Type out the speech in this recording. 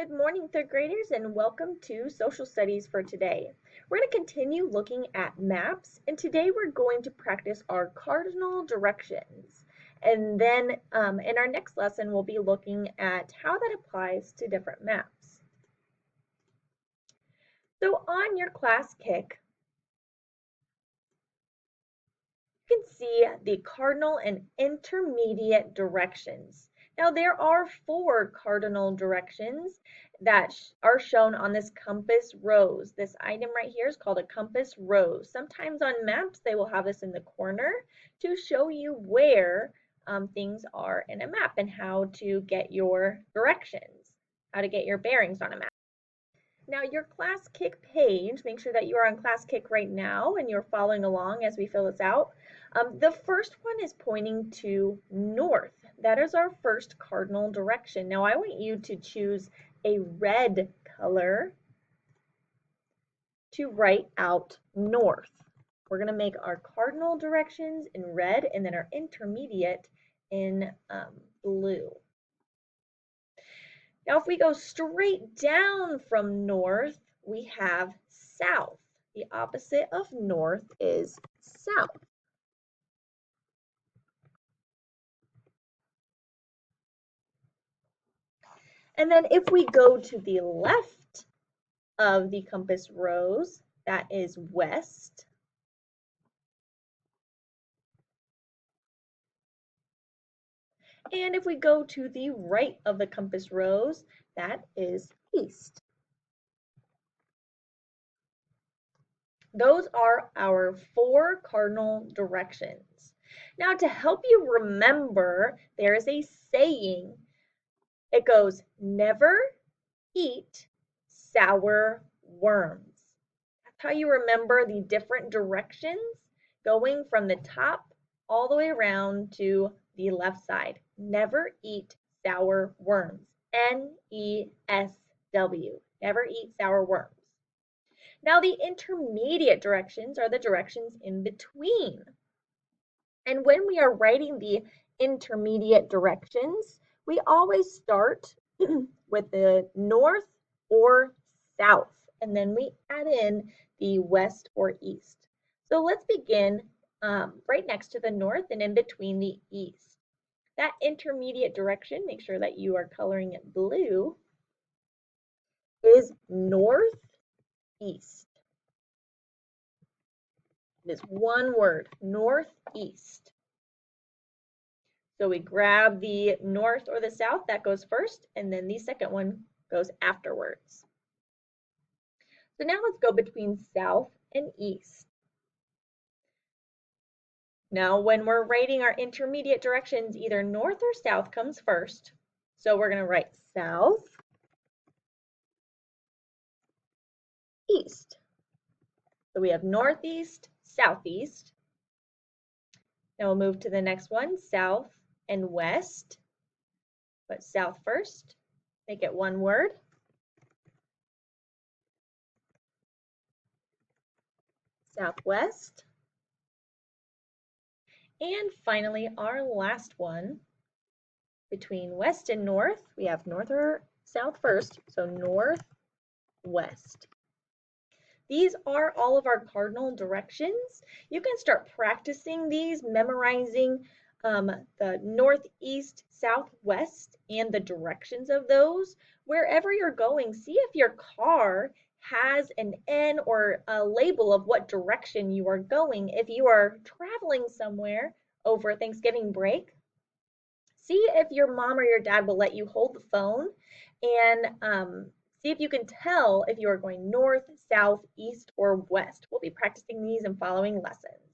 Good morning, third graders, and welcome to Social Studies for today. We're going to continue looking at maps, and today we're going to practice our cardinal directions. And then in our next lesson, we'll be looking at how that applies to different maps. So on your class kick, you can see the cardinal and intermediate directions. Now there are 4 cardinal directions that are shown on this compass rose. This item right here is called a compass rose. Sometimes on maps they will have this in the corner to show you where things are in a map and how to get your directions, how to get your bearings on a map. Now your class kick page, make sure that you are on class kick right now and you're following along as we fill this out. The first one is pointing to north. That is our first cardinal direction. Now I want you to choose a red color to write out north. We're going to make our cardinal directions in red and then our intermediate in blue. Now, if we go straight down from north, we have south. The opposite of north is south. And then if we go to the left of the compass rose, that is west. And if we go to the right of the compass rose, that is east. Those are our 4 cardinal directions. Now, to help you remember, there is a saying. It goes, never eat sour worms. That's how you remember the different directions going from the top all the way around to the left side. Never eat sour worms. N-E-S-W. Never eat sour worms. Now the intermediate directions are the directions in between. And when we are writing the intermediate directions, we always start with the north or south, and then we add in the west or east. So let's begin right next to the north and in between the east. That intermediate direction, make sure that you are coloring it blue, is northeast. It is one word, northeast. So we grab the north or the south, that goes first, and then the second one goes afterwards. So now let's go between south and east. Now when we're writing our intermediate directions, either north or south comes first. So we're going to write south, east. So we have northeast, southeast. Now we'll move to the next one, south and west. Put south first, make it one word. Southwest. And finally, our last one, between west and north, we have north or south first, so northwest. These are all of our cardinal directions. You can start practicing these, memorizing the northeast, southwest, and the directions of those. Wherever you're going, see if your car has an N or a label of what direction you are going. If you are traveling somewhere over Thanksgiving break, see if your mom or your dad will let you hold the phone and see if you can tell if you are going north, south, east, or west. We'll be practicing these in following lessons.